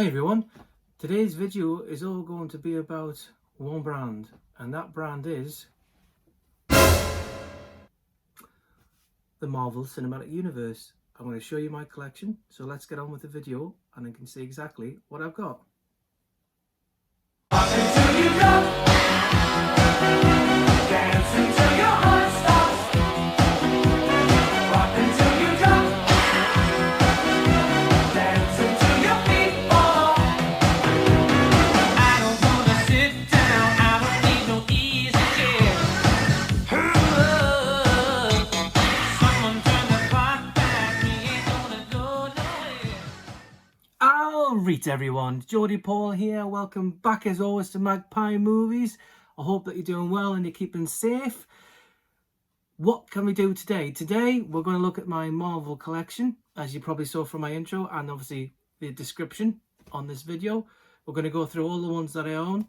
Hey everyone, today's video is all going to be about one brand, and that brand is the Marvel Cinematic Universe. I'm going to show you my collection, so let's get on with the video and I can see exactly what I've got. Alright everyone, Jody Paul here. Welcome back as always to Magpie Movies. I hope that you're doing well and you're keeping safe. What can we do today? Today we're going to look at my Marvel collection, as you probably saw from my intro and obviously the description on this video. We're going to go through all the ones that I own.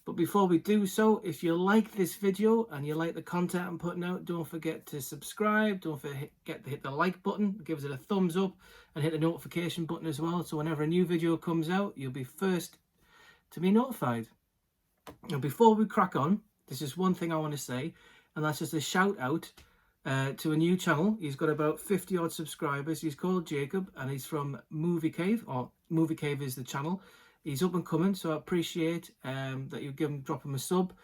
But before we do so, if you like this video and you like the content I'm putting out, don't forget to subscribe. Don't forget to hit the like button, give it a thumbs up, and hit the notification button as well. So whenever a new video comes out, you'll be first to be notified. Now, before we crack on, there's just one thing I want to say, and that's just a shout out to a new channel. He's got about 50 odd subscribers. He's called Jacob, and he's from Movie Cave, or Movie Cave is the channel. He's up and coming, so I appreciate that you drop him a sub.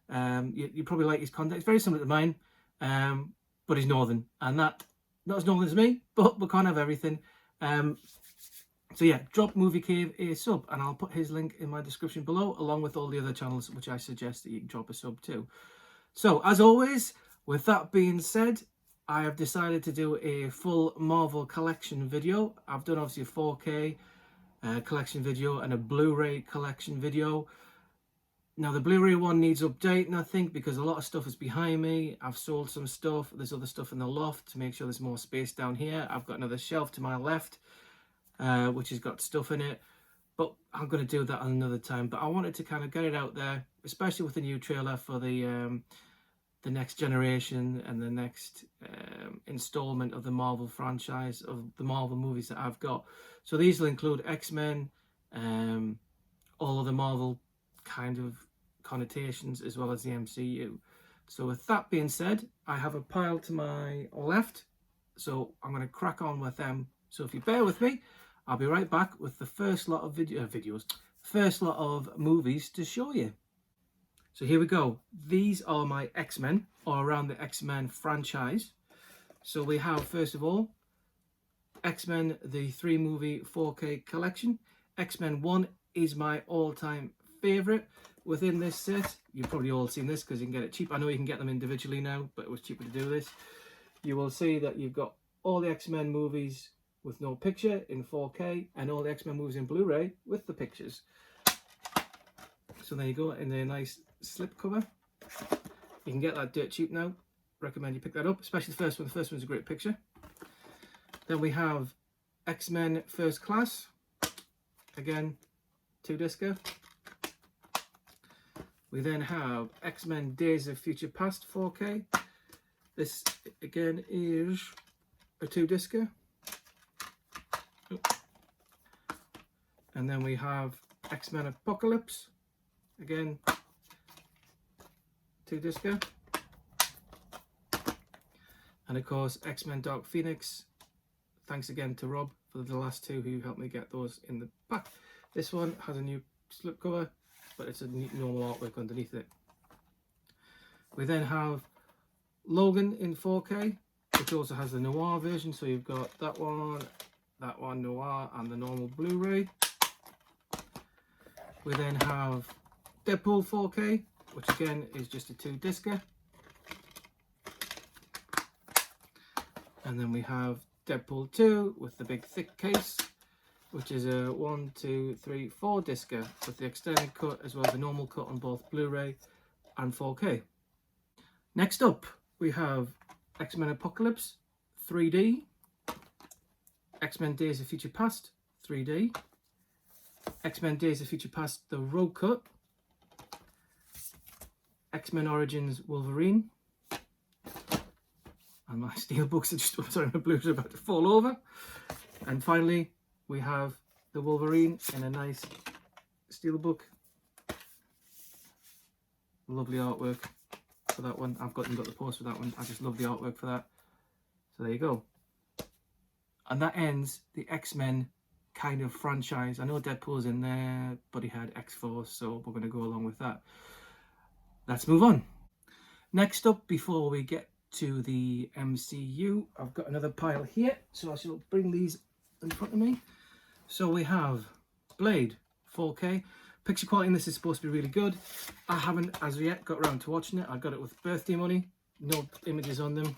You probably like his content. It's very similar to mine, but he's northern, and not as northern as me, but we can't have everything. So yeah, drop Movie Cave a sub, and I'll put his link in my description below, along with all the other channels which I suggest that you can drop a sub to. So as always, with that being said, I have decided to do a full Marvel collection video. I've done obviously a 4K collection video and a Blu-ray collection video. Now the Blu-ray one needs updating, I think, because a lot of stuff is behind me. I've sold some stuff. There's other stuff in the loft to make sure there's more space down here. I've got another shelf to my left which has got stuff in it, but I'm going to do that another time. But I wanted to kind of get it out there, especially with the new trailer for the next generation and the next installment of the Marvel franchise, of the Marvel movies that I've got. So these will include XMen, all of the Marvel kind of connotations, as well as the MCU. So with that being said, I have a pile to my left, so I'm going to crack on with them. So if you bear with me, I'll be right back with the first lot of first lot of movies to show you. So here we go. These are my X-Men, or around the X-Men franchise. So we have, first of all, X-Men, the 3-movie 4K collection. X-Men 1 is my all-time favourite within this set. You've probably all seen this because you can get it cheap. I know you can get them individually now, but it was cheaper to do this. You will see that you've got all the X-Men movies with no picture in 4K, and all the X-Men movies in Blu-ray with the pictures. So there you go, in a nice slip cover. You can get that dirt cheap now. Recommend you pick that up, especially the first one. The first one's a great picture. Then we have X-Men First Class. Again, 2-discer. We then have X-Men Days of Future Past 4K. This again is a 2-discer. And then we have X-Men Apocalypse. Again, 2-discer. And of course, X-Men Dark Phoenix. Thanks again to Rob for the last two who helped me get those in the back. This one has a new slipcover, but it's a normal artwork underneath it. We then have Logan in 4K, which also has the noir version. So you've got that one noir, and the normal Blu-ray. We then have Deadpool 4K, which again is just a 2-discer. And then we have Deadpool 2 with the big thick case, which is a 1, 2, 3, 4-discer with the extended cut as well as the normal cut on both Blu-ray and 4K. Next up, we have X-Men Apocalypse 3D, X-Men Days of Future Past 3D, X-Men Days of Future Past the Road Cut, X-Men Origins Wolverine, and my steelbooks are just, sorry, my blues are about to fall over. And finally, we have the the Wolverine in a nice steelbook. Lovely artwork for that one. I've got the poster for that one. I just love the artwork for that. So there you go. And that ends the X-Men kind of franchise. I know Deadpool's in there, but he had X-Force, so we're going to go along with that. Let's move on. Next up, before we get to the MCU, I've got another pile here, so I shall bring these in front of me. So we have Blade 4K. Picture quality in this is supposed to be really good. I haven't as yet got around to watching it. I got it with birthday money, no images on them.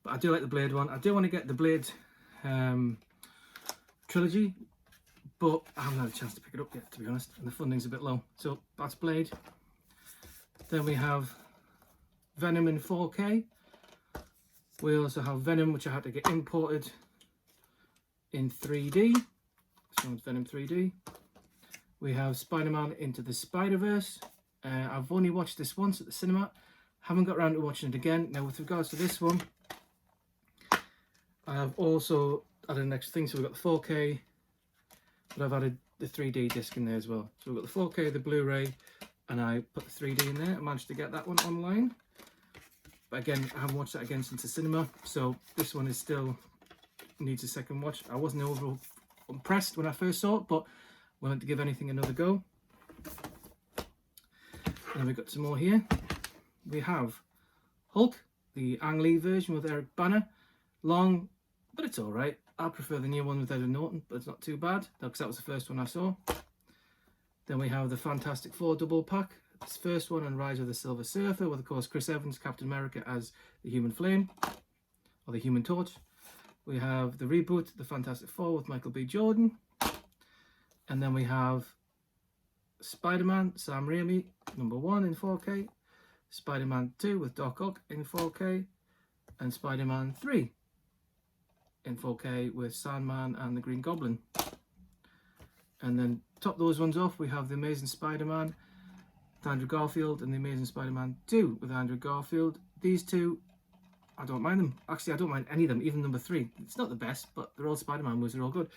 But I do like the Blade one. I do want to get the Blade trilogy, but I haven't had a chance to pick it up yet, to be honest, and the funding's a bit low. So that's Blade. Then we have Venom in 4K. We also have Venom, which I had to get imported in 3D. This one's Venom 3D. We have Spider-Man Into the Spider-Verse. I've only watched this once at the cinema. Haven't got around to watching it again. Now, with regards to this one, I've also added an extra thing. So we've got the 4K, but I've added the 3D disc in there as well. So we've got the 4K, the Blu-ray, and I put the 3D in there. I managed to get that one online. But again, I haven't watched that again since the cinema. So this one is still needs a second watch. I wasn't overall impressed when I first saw it, but willing to give anything another go. And we've got some more here. We have Hulk, the Ang Lee version with Eric Bana. Long, but it's alright. I prefer the new one with Edward Norton, but it's not too bad, because that was the first one I saw. Then we have the Fantastic Four double pack. This first one on Rise of the Silver Surfer, with of course Chris Evans, Captain America as the Human Flame, or the Human Torch. We have the reboot, the Fantastic Four with Michael B. Jordan. And then we have Spider-Man, Sam Raimi, #1 in 4K. Spider-Man 2 with Doc Ock in 4K. And Spider-Man 3 in 4K with Sandman and the Green Goblin. And then top those ones off, we have the Amazing Spider-Man with Andrew Garfield and the Amazing Spider-Man 2 with Andrew Garfield. These two, I don't mind them. Actually, I don't mind any of them, even #3. It's not the best, but they're all Spider-Man movies, they're all good.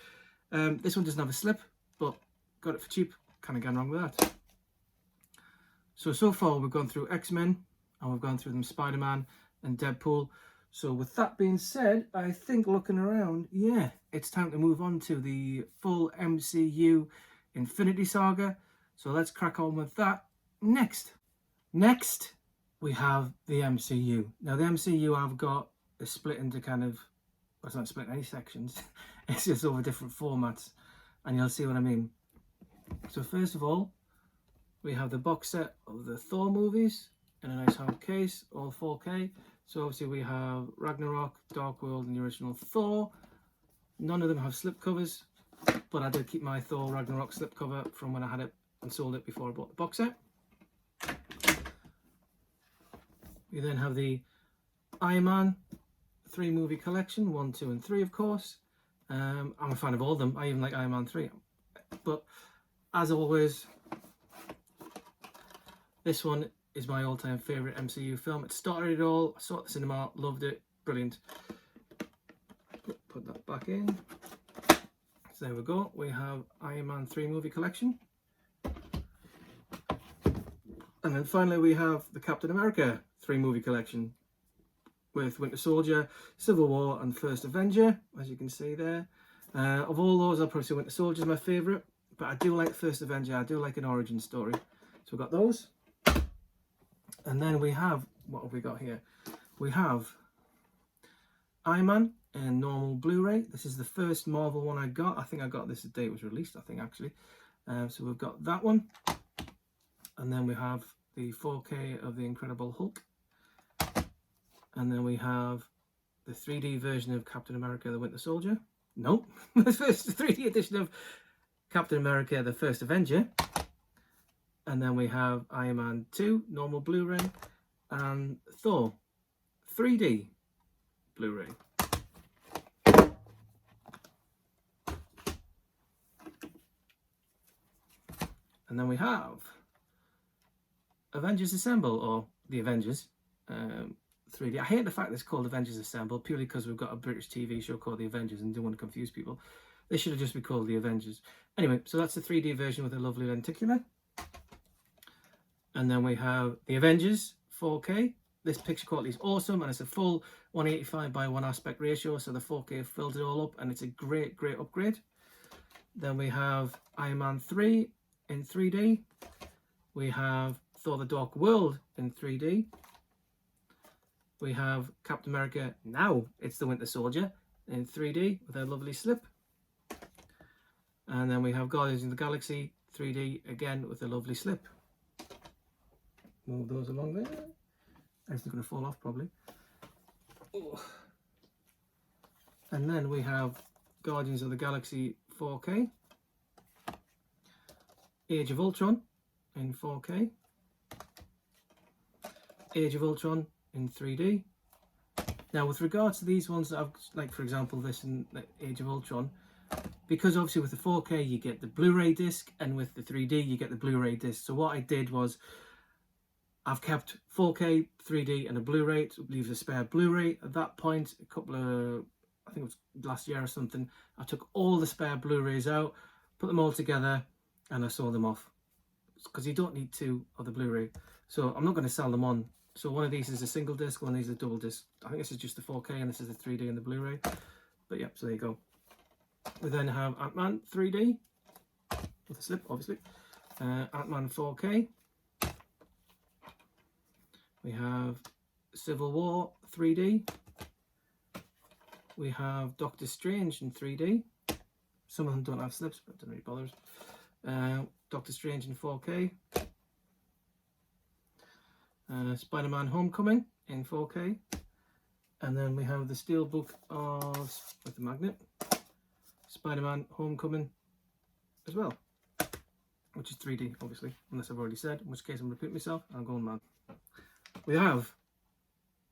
This one doesn't have a slip, but got it for cheap. Kind of gone wrong with that. So far we've gone through X-Men, and we've gone through them Spider-Man and Deadpool. So with that being said, I think looking around, yeah, it's time to move on to the full MCU Infinity Saga. So let's crack on with that next. Next, we have the MCU. Now the MCU I've got is split into kind of, well, it's not split in any sections. It's just over different formats, and you'll see what I mean. So first of all, we have the box set of the Thor movies in a nice hard case, all 4K. So obviously we have Ragnarok, Dark World, and the original Thor. None of them have slipcovers, but I did keep my Thor Ragnarok slipcover from when I had it and sold it before I bought the box set. We then have the Iron Man 3 movie collection, 1, 2, and 3, of course. I'm a fan of all of them. I even like Iron Man 3. But as always, this one is my all-time favourite MCU film. It started it all. I saw it at the cinema, loved it, brilliant. Put that back in. So there we go. We have Iron Man 3 movie collection. And then finally we have the Captain America 3 movie collection with Winter Soldier, Civil War, and First Avenger, as you can see there. Of all those, I'll probably say Winter Soldier is my favourite, but I do like First Avenger. I do like an origin story. So we've got those. And then we have, what have we got here? We have Iron Man in normal Blu-ray. This is the first Marvel one I got. I think I got this the day it was released, I think, actually. So we've got that one. And then we have the 4K of the Incredible Hulk. And then we have the 3D version of Captain America, the Winter Soldier. Nope, the first 3D edition of Captain America, the First Avenger. And then we have Iron Man 2, normal Blu-ray, and Thor, 3D Blu-ray. And then we have Avengers Assemble, or The Avengers, 3D. I hate the fact that it's called Avengers Assemble, purely because we've got a British TV show called The Avengers and don't want to confuse people. This should have just been called the Avengers. Anyway, so that's the 3D version with a lovely lenticular. And then we have the Avengers 4K. This picture quality is awesome, and it's a full 185 by 1 aspect ratio, so the 4K fills it all up, and it's a great upgrade. Then we have Iron Man 3 in 3D. We have Thor: The Dark World in 3D. We have Captain America, now it's the Winter Soldier, in 3D with a lovely slip. And then we have Guardians of the Galaxy 3D again with a lovely slip. Move those along there. Everything's going to fall off probably. Oh. And then we have Guardians of the Galaxy 4K. Age of Ultron in 4K. Age of Ultron in 3D. Now with regards to these ones that I've, like for example this in Age of Ultron, because obviously with the 4K you get the Blu-ray disc, and with the 3D you get the Blu-ray disc. So what I did was I've kept 4K, 3D and a Blu-ray to leave a spare Blu-ray. At that point, a couple of, I think it was last year or something, I took all the spare Blu-rays out, put them all together, and I sold them off. Because you don't need two of the Blu-ray. So I'm not going to sell them on. So one of these is a single disc, one of these is a double disc. I think this is just the 4K and this is the 3D and the Blu-ray. But yeah, so there you go. We then have Ant-Man 3D, with a slip obviously. Ant-Man 4K. We have Civil War 3D. We have Doctor Strange in 3D. Some of them don't have slips, but it doesn't really bother us. Doctor Strange in 4K. Spider-Man Homecoming in 4K. And then we have the steelbook of, with the magnet, Spider-Man Homecoming as well, which is 3D obviously, unless I've already said, in which case I'm repeating myself and I'm going mad. We have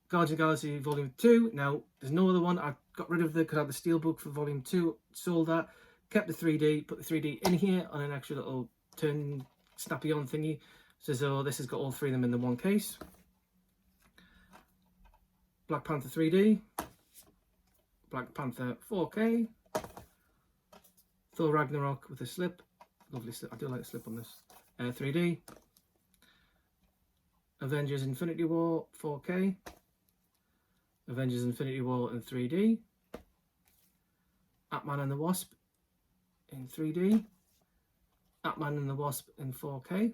Guardians of the Galaxy Volume 2. Now, there's no other one. I got rid of the, because I had the steelbook for Volume 2, sold that, kept the 3D, put the 3D in here on an extra little turn snappy on thingy. So this has got all three of them in the one case. Black Panther 3D, Black Panther 4K, Thor Ragnarok with a slip, lovely slip, I do like the slip on this, 3D, Avengers Infinity War 4K, Avengers Infinity War in 3D, Ant-Man and the Wasp in 3D, Ant-Man and the Wasp in 4K,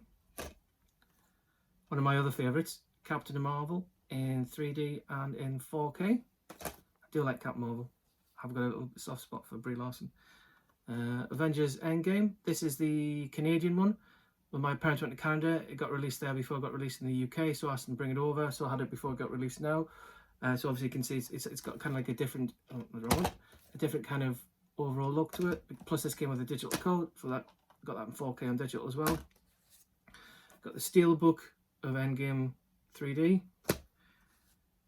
one of my other favourites, Captain Marvel in 3D and in 4K. I do like Captain Marvel. I've got a little soft spot for Brie Larson. Avengers Endgame. This is the Canadian one. When my parents went to Canada, it got released there before it got released in the UK, so I asked them to bring it over. So I had it before it got released now. So obviously you can see it's got kind of like a different, a different kind of overall look to it. Plus this came with a digital code, so that got that in 4K on digital as well. Got the steelbook of Endgame 3D.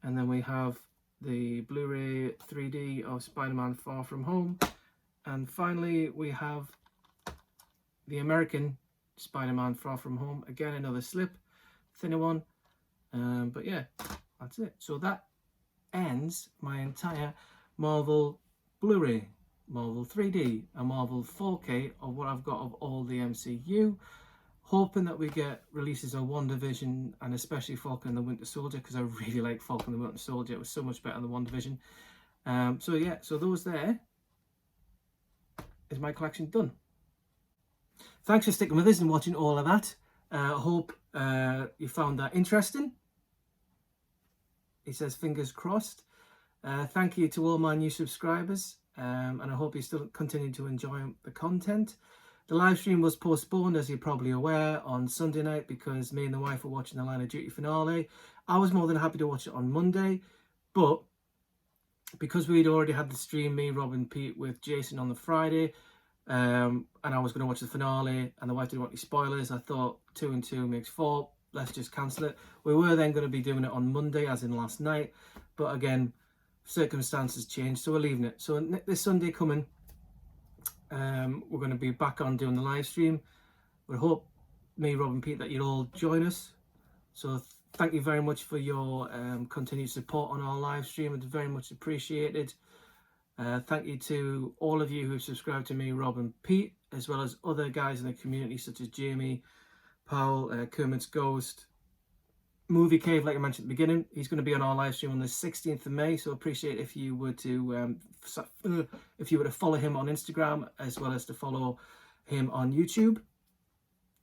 And then we have the Blu-ray 3D of Spider-Man Far From Home. And finally, we have the American Spider-Man Far From Home. Again, another slip, thinner one. But yeah, that's it. So that ends my entire Marvel Blu-ray, Marvel 3D, and Marvel 4K of what I've got of all the MCU. Hoping that we get releases of WandaVision and especially Falcon and the Winter Soldier, because I really like Falcon and the Winter Soldier. It was so much better than WandaVision. So yeah, so those there is my collection done. Thanks for sticking with us and watching all of that. I hope you found that interesting. He says fingers crossed. Thank you to all my new subscribers, and I hope you still continue to enjoy the content. The live stream was postponed, as you're probably aware, on Sunday night because me and the wife were watching the Line of Duty finale. I was more than happy to watch it on Monday, but because we'd already had the stream, me, Rob and Pete, with Jason on the Friday, and I was going to watch the finale and the wife didn't want any spoilers, I thought 2 and 2 makes 4, let's just cancel it. We were then going to be doing it on Monday, as in last night, but again, circumstances changed, so we're leaving it. So this Sunday coming, we're going to be back on doing the live stream. We hope, me, Rob and Pete, that you'll all join us. So thank you very much for your continued support on our live stream. It's very much appreciated. Thank you to all of you who've subscribed to me, Rob and Pete, as well as other guys in the community such as Jamie, Powell, Kermit's Ghost, Movie Cave, like I mentioned at the beginning. He's going to be on our live stream on the 16th of May, so appreciate if you were to follow him on Instagram as well as to follow him on YouTube.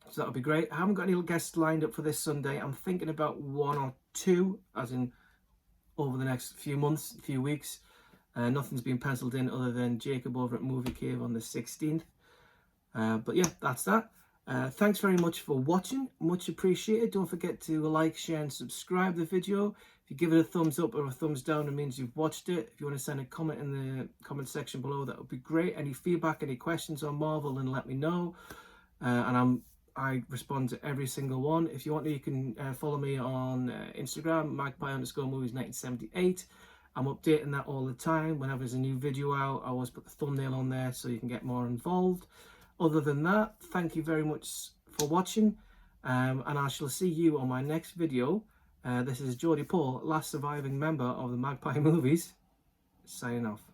So that would be great. I haven't got any guests lined up for this Sunday. I'm thinking about 1 or 2, as in over the next few months, few weeks. Nothing's been penciled in other than Jacob over at Movie Cave on the 16th. But yeah, that's that. Thanks very much for watching. Much appreciated. Don't forget to like, share and subscribe the video. If you give it a thumbs up or a thumbs down, it means you've watched it. If you want to send a comment in the comment section below, that would be great. Any feedback, any questions on Marvel, then let me know. And I respond to every single one. If you want to, you can follow me on Instagram, magpie_movies1978. I'm updating that all the time. Whenever there's a new video out, I always put the thumbnail on there so you can get more involved. Other than that, thank you very much for watching, and I shall see you on my next video. This is Geordie Paul, last surviving member of the Magpie Movies, signing off.